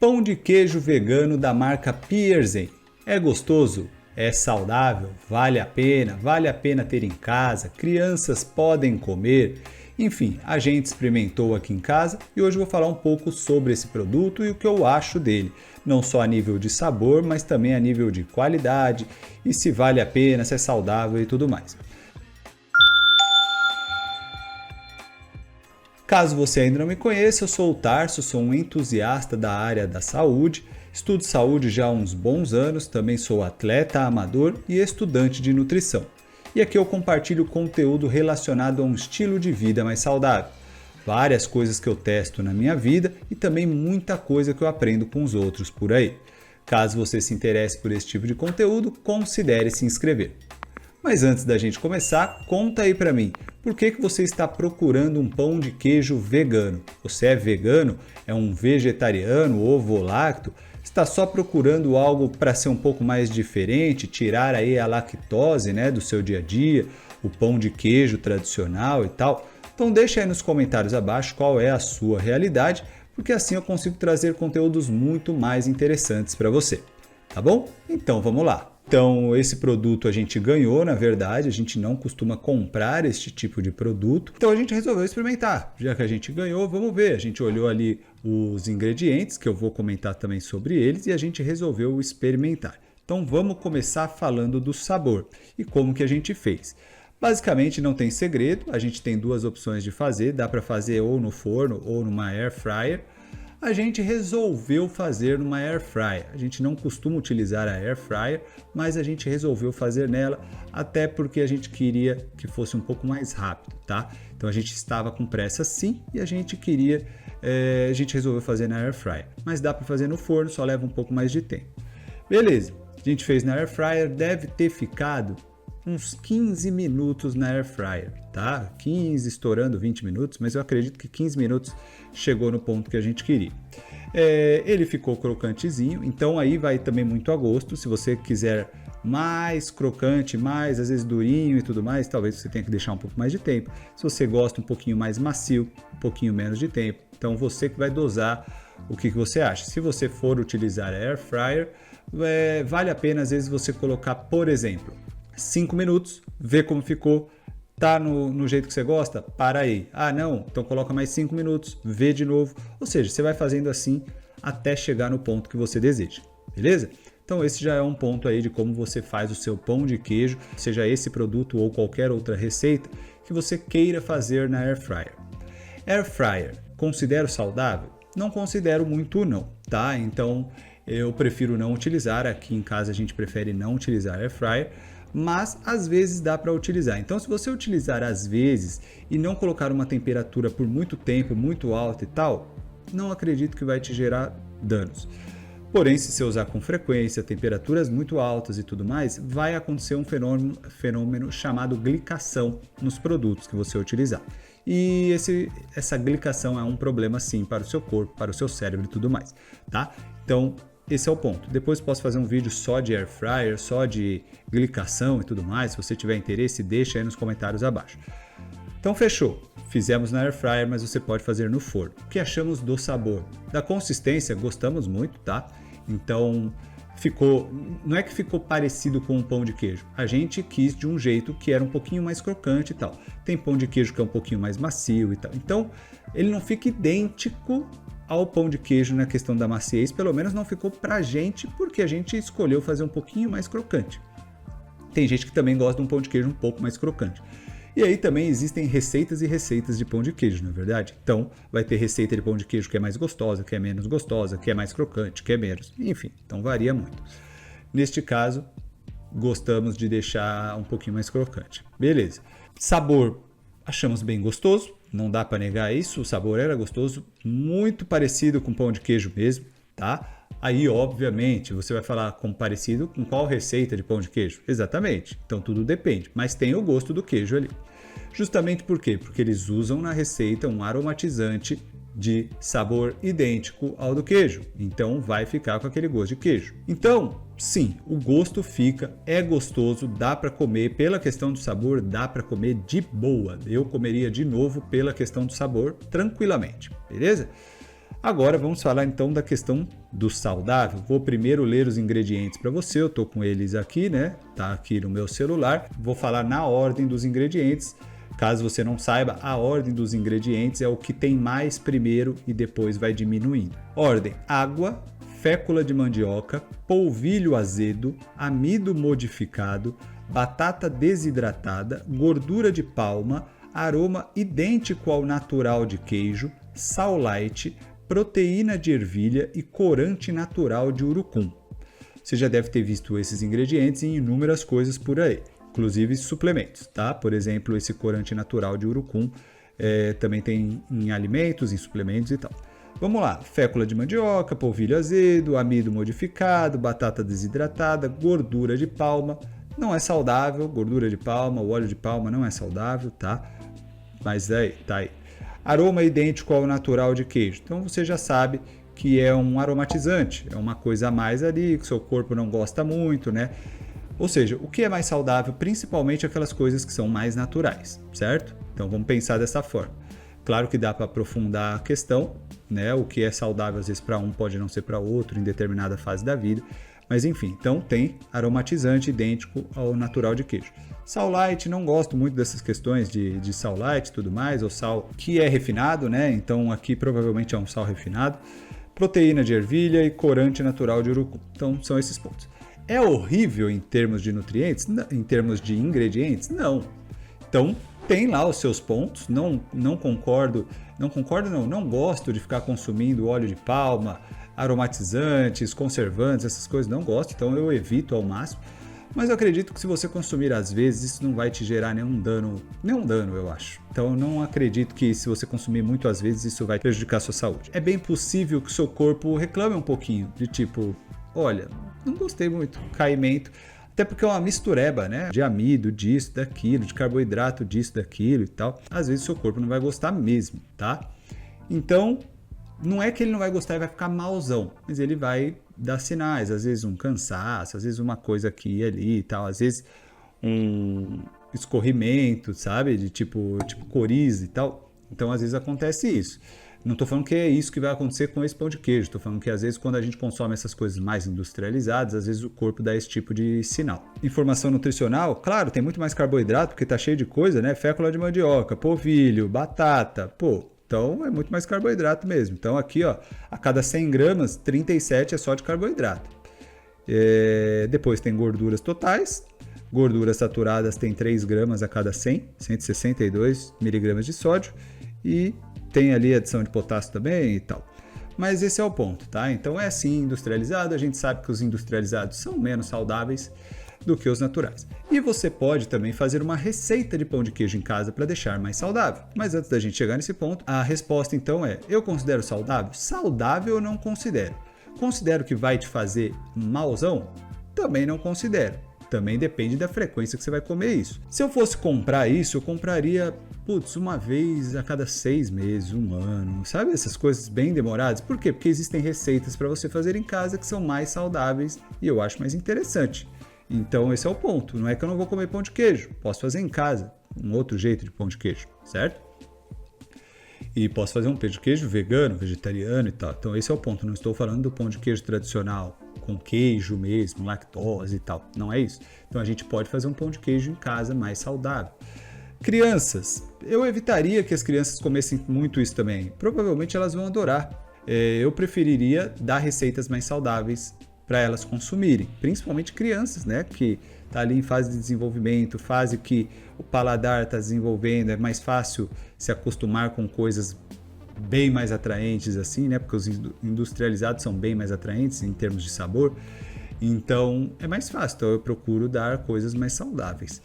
Pão de queijo vegano da marca Pearson. É gostoso? É saudável? Vale a pena ter em casa? Crianças podem comer? Enfim, a gente experimentou aqui em casa e hoje eu vou falar um pouco sobre esse produto e o que eu acho dele. Não só a nível de sabor, mas também a nível de qualidade e se vale a pena, se é saudável e tudo mais. Caso você ainda não me conheça, eu sou o Tarso, sou um entusiasta da área da saúde, estudo saúde já há uns bons anos, também sou atleta amador e estudante de nutrição. E aqui eu compartilho conteúdo relacionado a um estilo de vida mais saudável. Várias coisas que eu testo na minha vida e também muita coisa que eu aprendo com os outros por aí. Caso você se interesse por esse tipo de conteúdo, considere se inscrever. Mas antes da gente começar, conta aí pra mim, por que você está procurando um pão de queijo vegano? Você é vegano? É um vegetariano, ovo-lacto? Está só procurando algo para ser um pouco mais diferente, tirar aí a lactose, do seu dia a dia, o pão de queijo tradicional e tal? Então deixa aí nos comentários abaixo qual é a sua realidade, porque assim eu consigo trazer conteúdos muito mais interessantes para você, tá bom? Então vamos lá! Então, esse produto a gente ganhou, na verdade, a gente não costuma comprar este tipo de produto, então a gente resolveu experimentar. Já que a gente ganhou, vamos ver. A gente olhou ali os ingredientes, que eu vou comentar também sobre eles, e a gente resolveu experimentar. Então, vamos começar falando do sabor e como que a gente fez. Basicamente, não tem segredo, a gente tem duas opções de fazer, dá para fazer ou no forno ou numa air fryer. A gente resolveu fazer numa air fryer. A gente não costuma utilizar a air fryer, mas a gente resolveu fazer nela, até porque a gente queria que fosse um pouco mais rápido, tá? Então a gente estava com pressa sim e a gente resolveu fazer na air fryer. Mas dá para fazer no forno, só leva um pouco mais de tempo. Beleza, a gente fez na air fryer, deve ter ficado uns 15 minutos na air fryer, tá? 15, estourando 20 minutos, mas eu acredito que 15 minutos chegou no ponto que a gente queria. Ele ficou crocantezinho, então aí vai também muito a gosto. Se você quiser mais crocante, mais às vezes durinho e tudo mais, talvez você tenha que deixar um pouco mais de tempo. Se você gosta um pouquinho mais macio, um pouquinho menos de tempo, então você que vai dosar o que você acha. Se você for utilizar a air fryer, vale a pena às vezes você colocar, por exemplo, 5 minutos, ver como ficou, tá no jeito que você gosta? Para aí. Ah, não, então coloca mais 5 minutos, vê de novo. Ou seja, você vai fazendo assim até chegar no ponto que você deseja, beleza? Então esse já é um ponto aí de como você faz o seu pão de queijo, seja esse produto ou qualquer outra receita que você queira fazer na air fryer. Air fryer, considero saudável? Não considero muito não, tá? Então eu prefiro não utilizar, aqui em casa a gente prefere não utilizar air fryer, mas às vezes dá para utilizar. Então se você utilizar às vezes e não colocar uma temperatura por muito tempo, muito alta e tal, não acredito que vai te gerar danos. Porém, se você usar com frequência, temperaturas muito altas e tudo mais, vai acontecer um fenômeno chamado glicação nos produtos que você utilizar. E essa glicação é um problema sim para o seu corpo, para o seu cérebro e tudo mais, tá? Então, esse é o ponto. Depois posso fazer um vídeo só de air fryer, só de glicação e tudo mais. Se você tiver interesse, deixa aí nos comentários abaixo. Então fechou. Fizemos na air fryer, mas você pode fazer no forno. O que achamos do sabor? Da consistência, gostamos muito, tá? Então não é que ficou parecido com um pão de queijo. A gente quis de um jeito que era um pouquinho mais crocante e tal. Tem pão de queijo que é um pouquinho mais macio e tal. Então ele não fica idêntico ao pão de queijo na questão da maciez, pelo menos não ficou pra gente, porque a gente escolheu fazer um pouquinho mais crocante. Tem gente que também gosta de um pão de queijo um pouco mais crocante. E aí também existem receitas e receitas de pão de queijo, não é verdade? Então vai ter receita de pão de queijo que é mais gostosa, que é menos gostosa, que é mais crocante, que é menos, enfim, então varia muito. Neste caso, gostamos de deixar um pouquinho mais crocante. Beleza. Sabor, achamos bem gostoso. Não dá para negar isso, o sabor era gostoso, muito parecido com pão de queijo mesmo, tá? Aí, obviamente, você vai falar com parecido com qual receita de pão de queijo? Exatamente, então tudo depende, mas tem o gosto do queijo ali. Justamente por quê? Porque eles usam na receita um aromatizante de sabor idêntico ao do queijo, então vai ficar com aquele gosto de queijo. Então, sim, o gosto fica, é gostoso, dá para comer, pela questão do sabor, dá para comer de boa. Eu comeria de novo pela questão do sabor, tranquilamente, beleza? Agora vamos falar então da questão do saudável. Vou primeiro ler os ingredientes para você, eu estou com eles aqui, né? Tá aqui no meu celular. Vou falar na ordem dos ingredientes. Caso você não saiba, a ordem dos ingredientes é o que tem mais primeiro e depois vai diminuindo. Ordem: água, fécula de mandioca, polvilho azedo, amido modificado, batata desidratada, gordura de palma, aroma idêntico ao natural de queijo, sal light, proteína de ervilha e corante natural de urucum. Você já deve ter visto esses ingredientes em inúmeras coisas por aí, inclusive suplementos, tá? Por exemplo, esse corante natural de urucum também tem em alimentos, em suplementos e tal. Vamos lá: fécula de mandioca, polvilho azedo, amido modificado, batata desidratada, gordura de palma. Não é saudável, gordura de palma, o óleo de palma não é saudável, tá? Mas tá aí. Aroma idêntico ao natural de queijo. Então você já sabe que é um aromatizante, é uma coisa a mais ali que o seu corpo não gosta muito, né? Ou seja, o que é mais saudável? Principalmente aquelas coisas que são mais naturais, certo? Então vamos pensar dessa forma. Claro que dá para aprofundar a questão, né? O que é saudável às vezes para um pode não ser para outro em determinada fase da vida. Mas enfim, então tem aromatizante idêntico ao natural de queijo. Sal light, não gosto muito dessas questões de sal light e tudo mais, ou sal que é refinado, né? Então aqui provavelmente é um sal refinado. Proteína de ervilha e corante natural de urucum. Então são esses pontos. É horrível em termos de nutrientes? Em termos de ingredientes? Não. Então tem lá os seus pontos, não gosto de ficar consumindo óleo de palma, aromatizantes, conservantes, essas coisas, não gosto, então eu evito ao máximo. Mas eu acredito que se você consumir às vezes, isso não vai te gerar nenhum dano eu acho. Então eu não acredito que se você consumir muito às vezes, isso vai prejudicar a sua saúde. É bem possível que o seu corpo reclame um pouquinho, de tipo, olha, não gostei muito, caimento. Até porque é uma mistureba, né? De amido, disso, daquilo, de carboidrato, disso, daquilo e tal. Às vezes o seu corpo não vai gostar mesmo, tá? Então, não é que ele não vai gostar e vai ficar malzão, mas ele vai dar sinais, às vezes um cansaço, às vezes uma coisa aqui e ali e tal, às vezes um escorrimento, sabe? De tipo coriza e tal. Então, às vezes acontece isso. Não estou falando que é isso que vai acontecer com esse pão de queijo, estou falando que às vezes quando a gente consome essas coisas mais industrializadas, às vezes o corpo dá esse tipo de sinal. Informação nutricional, claro, tem muito mais carboidrato porque tá cheio de coisa, né? Fécula de mandioca, polvilho, batata, então é muito mais carboidrato mesmo. Então aqui, ó, a cada 100 gramas, 37 é só de carboidrato. Depois tem gorduras totais, gorduras saturadas tem 3 gramas a cada 100, 162 miligramas de sódio e tem ali adição de potássio também e tal. Mas esse é o ponto, tá? Então é assim, industrializado, a gente sabe que os industrializados são menos saudáveis do que os naturais. E você pode também fazer uma receita de pão de queijo em casa para deixar mais saudável. Mas antes da gente chegar nesse ponto, a resposta então é: eu considero saudável? Saudável eu não considero. Considero que vai te fazer malzão? Também não considero. Também depende da frequência que você vai comer isso. Se eu fosse comprar isso, eu compraria, uma vez a cada 6 meses, um ano, sabe? Essas coisas bem demoradas. Por quê? Porque existem receitas para você fazer em casa que são mais saudáveis e eu acho mais interessante. Então esse é o ponto. Não é que eu não vou comer pão de queijo. Posso fazer em casa um outro jeito de pão de queijo, certo? E posso fazer um pão de queijo vegano, vegetariano e tal. Então esse é o ponto. Não estou falando do pão de queijo tradicional, com queijo mesmo, lactose e tal. Não é isso. Então a gente pode fazer um pão de queijo em casa mais saudável. Crianças. Eu evitaria que as crianças comessem muito isso também. Provavelmente elas vão adorar. Eu preferiria dar receitas mais saudáveis para elas consumirem. Principalmente crianças, né? Que tá ali em fase de desenvolvimento, fase que o paladar está desenvolvendo. É mais fácil se acostumar com coisas bem mais atraentes assim, né? Porque os industrializados são bem mais atraentes em termos de sabor. Então é mais fácil. Então eu procuro dar coisas mais saudáveis.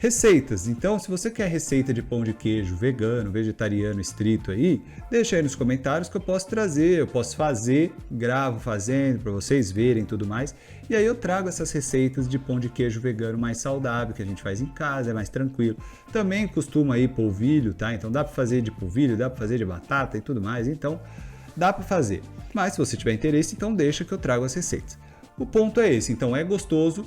Receitas. Então, se você quer receita de pão de queijo vegano, vegetariano, estrito aí, deixa aí nos comentários que eu posso trazer, eu posso fazer, gravo fazendo para vocês verem e tudo mais. E aí eu trago essas receitas de pão de queijo vegano mais saudável, que a gente faz em casa, é mais tranquilo. Também costuma aí polvilho, tá? Então dá para fazer de polvilho, dá para fazer de batata e tudo mais, então dá para fazer. Mas se você tiver interesse, então deixa que eu trago as receitas. O ponto é esse, então é gostoso,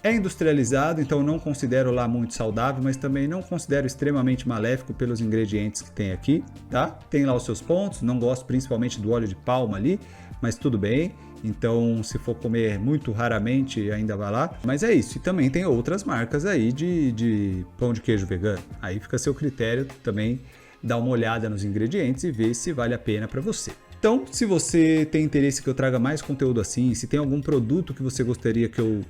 É industrializado, então não considero lá muito saudável, mas também não considero extremamente maléfico pelos ingredientes que tem aqui, tá? Tem lá os seus pontos, não gosto principalmente do óleo de palma ali, mas tudo bem. Então, se for comer muito raramente, ainda vai lá. Mas é isso. E também tem outras marcas aí de pão de queijo vegano. Aí fica a seu critério também dar uma olhada nos ingredientes e ver se vale a pena para você. Então, se você tem interesse que eu traga mais conteúdo assim, se tem algum produto que você gostaria que eu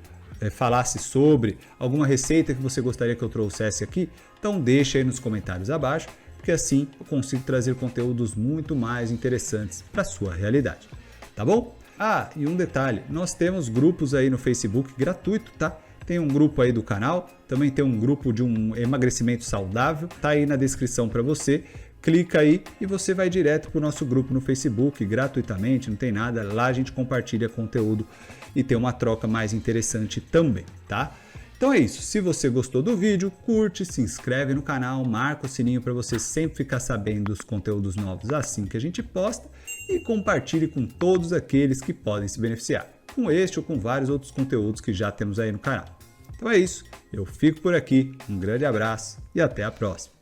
falasse sobre, alguma receita que você gostaria que eu trouxesse aqui, então deixa aí nos comentários abaixo, porque assim eu consigo trazer conteúdos muito mais interessantes para a sua realidade. Tá bom? Ah, e um detalhe, nós temos grupos aí no Facebook gratuito, tá? Tem um grupo aí do canal, também tem um grupo de um emagrecimento saudável, tá aí na descrição para você. Clica aí e você vai direto para o nosso grupo no Facebook, gratuitamente, não tem nada. Lá a gente compartilha conteúdo e tem uma troca mais interessante também, tá? Então é isso, se você gostou do vídeo, curte, se inscreve no canal, marca o sininho para você sempre ficar sabendo dos conteúdos novos assim que a gente posta e compartilhe com todos aqueles que podem se beneficiar, com este ou com vários outros conteúdos que já temos aí no canal. Então é isso, eu fico por aqui, um grande abraço e até a próxima.